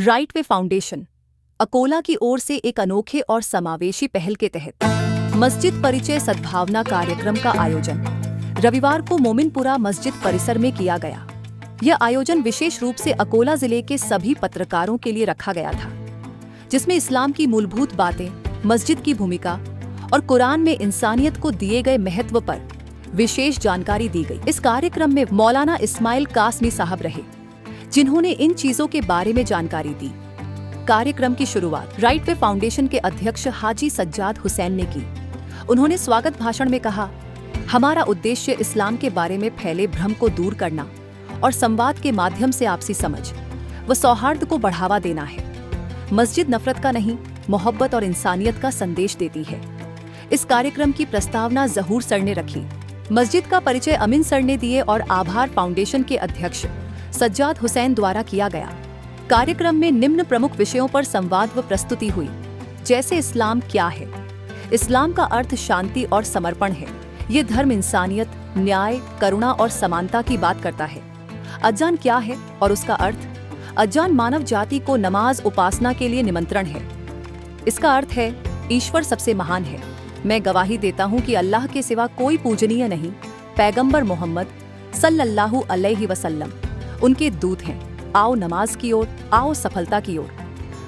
Right way foundation Akola की ओर से एक अनोखे और समावेशी पहल के तहत मस्जिद परिचय सद्भावना कार्यक्रम का आयोजन रविवार को मोमिनपुरा मस्जिद परिसर में किया गया। यह आयोजन विशेष रूप से अकोला जिले के सभी पत्रकारों के लिए रखा गया था, जिसमें इस्लाम की मूलभूत बातें, मस्जिद की भूमिका और कुरान में इंसानियत को दिए गए महत्व पर विशेष जानकारी दी गई। इस कार्यक्रम में मौलाना इस्माइल कासमी साहब रहे, जिन्होंने इन चीजों के बारे में जानकारी दी। कार्यक्रम की शुरुआत राइट वे फाउंडेशन के अध्यक्ष हाजी सज्जाद हुसैन ने की। उन्होंने स्वागत भाषण में कहा, हमारा उद्देश्य इस्लाम के बारे में फैले भ्रम को दूर करना और संवाद के माध्यम से आपसी समझ व सौहार्द को बढ़ावा देना है। मस्जिद नफरत का नहीं, मोहब्बत और इंसानियत का संदेश देती है। इस कार्यक्रम की प्रस्तावना जहूर सर ने रखी। मस्जिद का परिचय अमीन सर ने दिए और आभार फाउंडेशन के अध्यक्ष सज्जाद हुसैन द्वारा किया गया। कार्यक्रम में निम्न प्रमुख विषयों पर संवाद व प्रस्तुति हुई, जैसे इस्लाम क्या है। इस्लाम का अर्थ शांति और समर्पण है। ये धर्म इंसानियत, न्याय, करुणा और समानता की बात करता है। अजान क्या है और उसका अर्थ। अजान मानव जाति को नमाज उपासना के लिए निमंत्रण है। इसका अर्थ है ईश्वर सबसे महान है। मैं गवाही देता हूँ कि अल्लाह के सिवा कोई पूजनीय नहीं। पैगंबर मोहम्मद सल्लल्लाहु अलैहि वसल्लम उनके दूत हैं। आओ नमाज की ओर, आओ सफलता की ओर।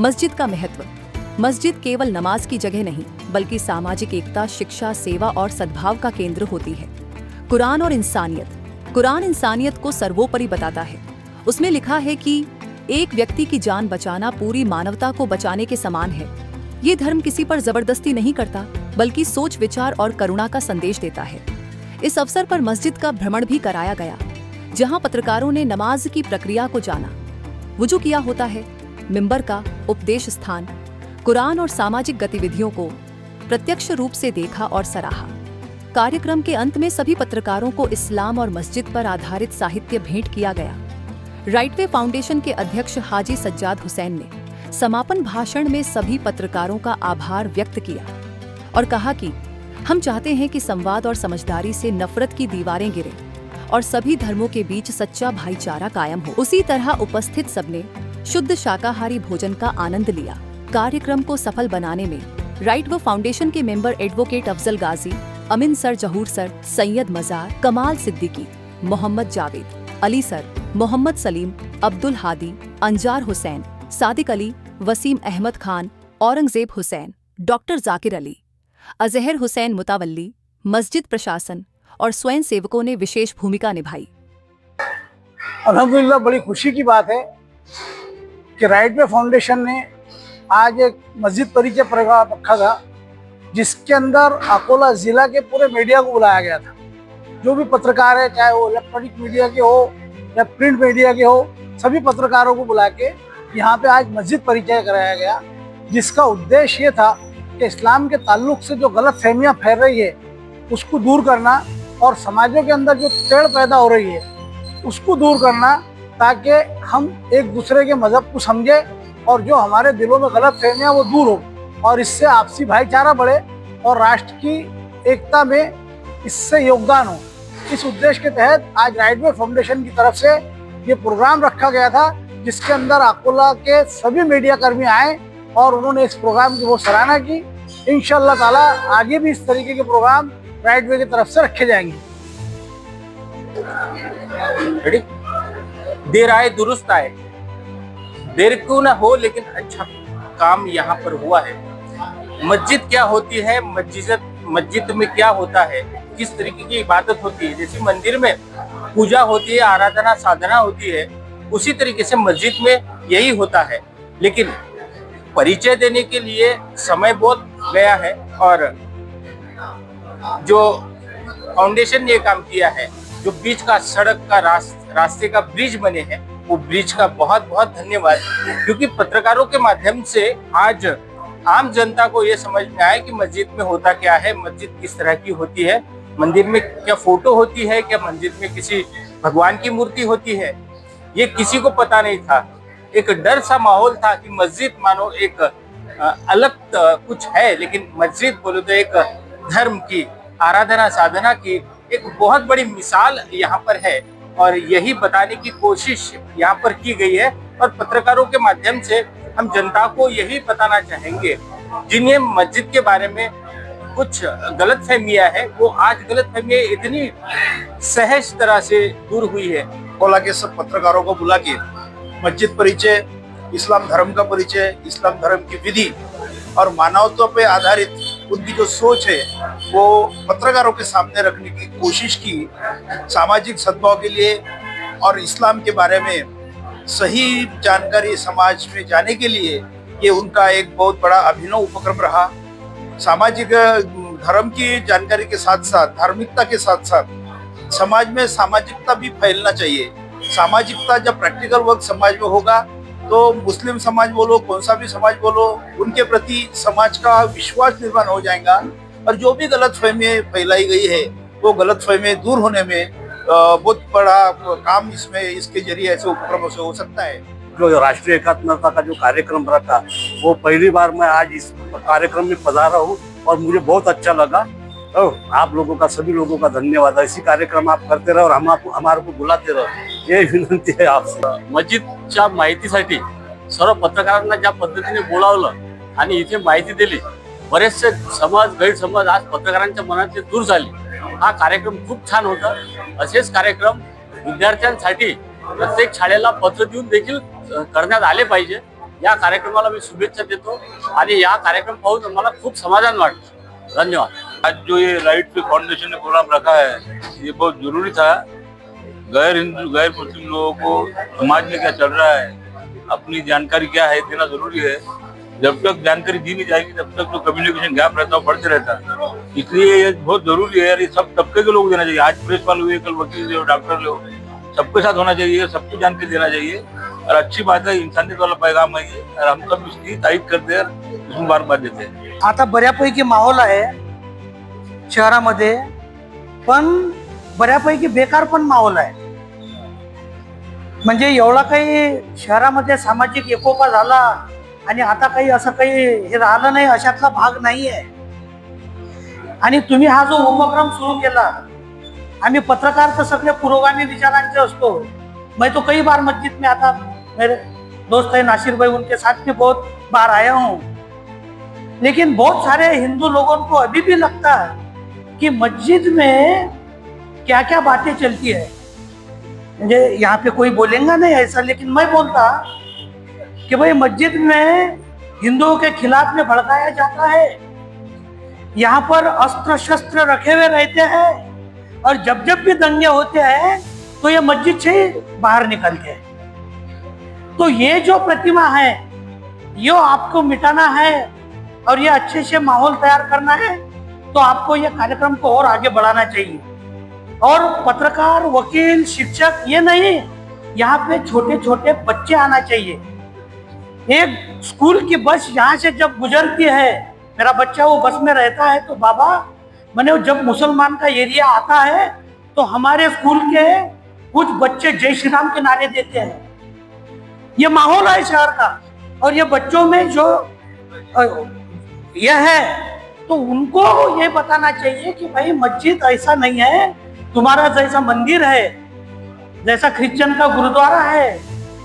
मस्जिद का महत्व। मस्जिद केवल नमाज की जगह नहीं, बल्कि सामाजिक एकता, शिक्षा, सेवा और सद्भाव का केंद्र होती है। कुरान और इंसानियत। कुरान इंसानियत को सर्वोपरि बताता है। उसमें लिखा है कि एक व्यक्ति की जान बचाना पूरी मानवता को बचाने के समान है। ये धर्म किसी पर जबरदस्ती नहीं करता, बल्कि सोच, विचार और करुणा का संदेश देता है। इस अवसर पर मस्जिद का भ्रमण भी कराया गया, जहां पत्रकारों ने नमाज की प्रक्रिया को जाना। वुजू किया होता है, मिंबर का उपदेश स्थान, कुरान और सामाजिक गतिविधियों को प्रत्यक्ष रूप से देखा और सराहा। कार्यक्रम के अंत में सभी पत्रकारों को इस्लाम और मस्जिद पर आधारित साहित्य भेंट किया गया। राइट वे फाउंडेशन के अध्यक्ष हाजी सज्जाद हुसैन ने समापन भाषण में सभी पत्रकारों का आभार व्यक्त किया और कहा कि हम चाहते हैं कि संवाद और समझदारी से नफरत की दीवारें गिरे और सभी धर्मों के बीच सच्चा भाईचारा कायम हो। उसी तरह उपस्थित सबने शुद्ध शाकाहारी भोजन का आनंद लिया। कार्यक्रम को सफल बनाने में राइट वे फाउंडेशन के मेंबर एडवोकेट अफजल गाजी, अमीन सर, जहूर सर, सैयद मजार, कमाल सिद्दीकी, मोहम्मद जावेद, अली सर, मोहम्मद सलीम, अब्दुल हादी, अंजार हुसैन, सादिक अली, वसीम अहमद खान, औरंगजेब हुसैन, डॉक्टर जाकिर अली, अजहर हुसैन मुतावल्ली, मस्जिद प्रशासन और स्वयं सेवकों ने विशेष भूमिका निभाई। अल्हम्दुलिल्लाह, बड़ी खुशी की बात है कि राइट वे फाउंडेशन ने आज एक मस्जिद परिचय प्रोग्राम रखा था, जिसके अंदर अकोला जिला के पूरे मीडिया को बुलाया गया था। जो भी पत्रकार है, चाहे वो इलेक्ट्रॉनिक मीडिया के हो या प्रिंट मीडिया के हो, सभी पत्रकारों को बुला के यहाँ पे आज मस्जिद परिचय कराया गया, जिसका उद्देश्य ये था कि इस्लाम के ताल्लुक से जो गलत फहमियाँ फैल रही है उसको दूर करना और समाजों के अंदर जो तेड़ पैदा हो रही है उसको दूर करना, ताकि हम एक दूसरे के मजहब को समझें और जो हमारे दिलों में गलत फहमियाँ वो दूर हो और इससे आपसी भाईचारा बढ़े और राष्ट्र की एकता में इससे योगदान हो। इस उद्देश्य के तहत आज राइट वे फाउंडेशन की तरफ से ये प्रोग्राम रखा गया था, जिसके अंदर अकोला के सभी मीडिया कर्मी आए और उन्होंने इस प्रोग्राम की बहुत सराहना की। इंशाअल्लाह ताला आगे भी इस तरीके के प्रोग्राम राइट वे की तरफ से रखे जाएंगे। देर आए दुरुस्त आए, देर क्यों ना हो लेकिन अच्छा काम यहाँ पर हुआ है। मस्जिद क्या होती है, मस्जिद में क्या होता है, किस तरीके की इबादत होती है। जैसे मंदिर में पूजा होती है, आराधना साधना होती है, उसी तरीके से मस्जिद में यही होता है। लेकिन परिचय देने के लिए समय बहुत गया है और जो फाउंडेशन ने काम किया है, जो बीच का सड़क का रास्ते का ब्रिज बने हैं, वो ब्रिज का बहुत बहुत धन्यवाद। क्योंकि पत्रकारों के माध्यम से आज आम जनता को ये समझ में आया कि मस्जिद में होता क्या है, मस्जिद किस तरह की होती है, मंदिर में क्या फोटो होती है, क्या मस्जिद में किसी भगवान की मूर्ति होती है, ये किसी को पता नहीं था। एक डर सा माहौल था कि मस्जिद मानो एक अलग कुछ है, लेकिन मस्जिद बोलो तो एक धर्म की आराधना साधना की एक बहुत बड़ी मिसाल यहाँ पर है और यही बताने की कोशिश यहाँ पर की गई है। और पत्रकारों के माध्यम से हम जनता को यही बताना चाहेंगे, जिन्हें मस्जिद के बारे में कुछ गलतफहमियां है, वो आज गलतफहमियां इतनी सहज तरह से दूर हुई है। अकोला के सब पत्रकारों को बुला के मस्जिद परिचय, इस्लाम धर्म का परिचय, इस्लाम धर्म की विधि और मानवता पे आधारित उनकी जो सोच है वो पत्रकारों के सामने रखने की कोशिश की। सामाजिक सद्भाव के लिए और इस्लाम के बारे में सही जानकारी समाज में जाने के लिए ये उनका एक बहुत बड़ा अभिनव उपक्रम रहा। सामाजिक धर्म की जानकारी के साथ साथ, धार्मिकता के साथ साथ समाज में सामाजिकता भी फैलना चाहिए। सामाजिकता जब प्रैक्टिकल वर्क समाज में होगा तो मुस्लिम समाज बोलो, कौन सा भी समाज बोलो, उनके प्रति समाज का विश्वास निर्माण हो जाएगा और जो भी गलतफहमी फैलाई गई है वो गलतफहमी दूर होने में बहुत बड़ा काम इसमें इसके जरिए ऐसे उपक्रमों से हो सकता है। जो राष्ट्रीय एकात्मता का जो कार्यक्रम रखा, वो पहली बार मैं आज इस कार्यक्रम में पधारा हूँ और मुझे बहुत अच्छा लगा। और आप लोगों का, सभी लोगों का धन्यवाद। ऐसी कार्यक्रम आप करते रहो और हमारे को बुलाते रहो, ये विनंती आहे आपसे। मस्जिदच्या माहितीसाठी सर्व पत्रकारांना ज्या पद्धतीने बोलावलं आणि इथे माहिती दिली, बरेचसे गैरसमज आज पत्रकारांच्या मनात दूर झाले। हा कार्यक्रम खूप छान होता। असेच कार्यक्रम विद्यार्थ्यांसाठी प्रत्येक शाळेला पत्र देऊन देखील करण्यात आले पाहिजे। या कार्यक्रमाला मी शुभेच्छा देतो आणि या कार्यक्रम पाहून मला खूप समाधान वाटतं। धन्यवाद। आज जो ये राइट पे फाउंडेशन ने प्रोग्राम रखा है, ये बहुत जरूरी था। गैर हिंदू, गैर मुस्लिम लोगों को समाज में क्या चल रहा है, अपनी जानकारी क्या है देना जरूरी है। जब तक जानकारी दी नहीं जाएगी तब तक तो कम्युनिकेशन गैप रहता है, बढ़ते रहता है। इसलिए ये बहुत जरूरी है। ये सब तबके के लोग देना चाहिए। आज प्रेस वाले हुए, कल वकील हो, डॉक्टर हो, सबके साथ होना चाहिए, सबको जानकारी देना चाहिए। और अच्छी बात है, इंसानियत वाला पैगाम है ये, और हम सब इसकी तारीफ करते हैं, इसमें बार देते हैं। आता बऱ्यापैकी माहोल आहे शहरामध्ये, पण बऱ्यापैकी बेकार पण माहोल आहे। म्हणजे एवढा काही शहरामध्ये सामाजिक एकोपा झाला आणि आता काही असं काही हे राहिलं नाही, अशातला भाग नाही आहे। आणि तुम्ही हा जो उपक्रम सुरू केला, आम्ही पत्रकार तर सगळे पुरोगामी विचारांचे असतो। मैं तो कई बार मस्जिद में आता, मेरे दोस्त है नासिर भाई, उनके साथ में बहुत बार आया हूँ। लेकिन बहुत सारे हिंदू लोगों को अभी भी लगता है कि मस्जिद में क्या क्या बातें चलती है। मुझे यहाँ पे कोई बोलेगा नहीं ऐसा, लेकिन मैं बोलता कि भाई मस्जिद में हिंदुओं के खिलाफ में भड़काया जाता है। यहाँ पर अस्त्र शस्त्र रखे हुए रहते हैं और जब जब भी दंगे होते हैं तो ये मस्जिद से ही बाहर निकलते हैं। तो ये जो प्रतिमा है ये आपको मिटाना है और ये अच्छे से माहौल तैयार करना है, तो आपको ये कार्यक्रम को और आगे बढ़ाना चाहिए। और पत्रकार, वकील, शिक्षक ये नहीं, यहाँ पे छोटे छोटे बच्चे आना चाहिए। एक स्कूल की बस यहाँ से जब गुजरती है, मेरा बच्चा वो बस में रहता है, तो बाबा मैंने जब मुसलमान का एरिया आता है तो हमारे स्कूल के कुछ बच्चे जय श्री राम के नारे देते हैं। ये माहौल है शहर का, और ये बच्चों में जो यह है तो उनको ये बताना चाहिए कि भाई मस्जिद ऐसा नहीं है, तुम्हारा जैसा मंदिर है, जैसा क्रिश्चियन का गुरुद्वारा है,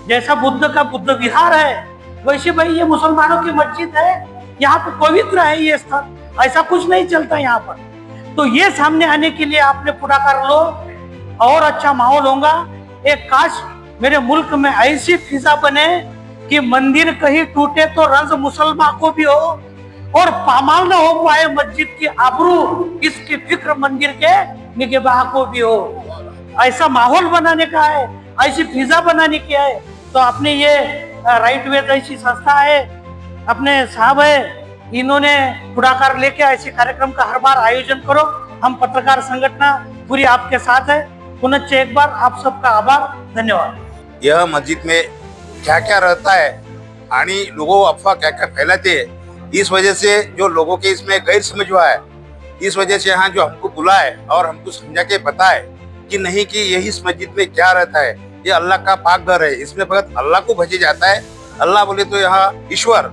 जैसा बुद्ध का बुद्ध विहार है, वैसे भाई ये मुसलमानों की मस्जिद है। यहाँ पे पवित्र है ये स्थल, ऐसा कुछ नहीं चलता यहाँ पर। तो ये सामने आने के लिए आपने पुढाकार लो और अच्छा माहौल होगा। एक काश मेरे मुल्क में ऐसी फिजा बने कि मंदिर कहीं टूटे तो रंज मुसलमान को भी हो और पामाल न हो पाए मस्जिद की आबरू, इसकी फिक्र मंदिर के निगहबान को भी हो। ऐसा माहौल बनाने का है, ऐसी फिजा बनाने की है। तो आपने ये राइट वे जैसी संस्था है, अपने साहब है, इन्होंने पुढाकार लेके ऐसे कार्यक्रम का हर बार आयोजन करो। हम पत्रकार संगठन पूरी आपके साथ है। पुनः एक बार आप सबका आभार, धन्यवाद। यह मस्जिद में क्या क्या रहता है आणि लोगों अफवाह क्या क्या फैलाते हैं, इस वजह से जो लोगों के इसमें गैर समझ हुआ है, इस वजह से यहाँ जो हमको बुलाए और हमको समझा के बताए कि नहीं कि यही इस मस्जिद में क्या रहता है। ये अल्लाह का पाक घर है, इसमें भगत अल्लाह को भजे जाता है। अल्लाह बोले तो यहाँ ईश्वर,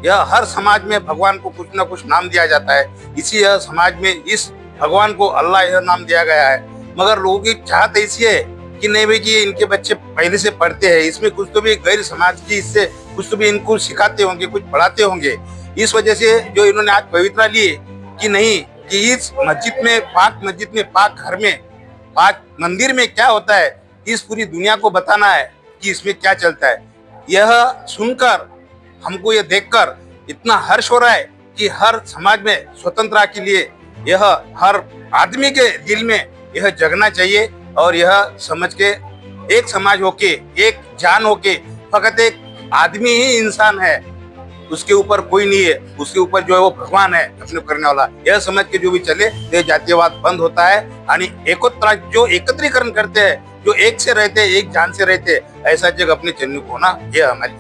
यह हर समाज में भगवान को कुछ ना कुछ नाम दिया जाता है। इसी यह समाज में इस भगवान को अल्लाह यह नाम दिया गया है, मगर लोगों की चाहत ऐसी है कि नहीं भाई कि इनके बच्चे पहले से पढ़ते हैं, इसमें कुछ तो भी गैर समाज की इससे कुछ तो भी इनको सिखाते होंगे, कुछ पढ़ाते होंगे। इस वजह से जो इन्होंने आज पवित्रा लिए कि नहीं कि इस मस्जिद में पाक घर में पाक मंदिर में क्या होता है, इस पूरी दुनिया को बताना है कि इसमें क्या चलता है। यह सुनकर हमको यह देखकर इतना हर्ष हो रहा है कि हर समाज में स्वतंत्रता के लिए यह हर आदमी के दिल में यह जगना चाहिए और यह समझ के एक समाज होके, एक जान होके, फकत एक आदमी ही इंसान है, उसके ऊपर कोई नहीं है, उसके ऊपर जो है वो भगवान है अपने करने वाला। यह समझ के जो भी चले तो जातीयवाद बंद होता है आणि जो एकत्रीकरण करते हैं, जो एक से रहते, एक जान से रहते, ऐसा जग अपने चन्नू को होना, यह हमारी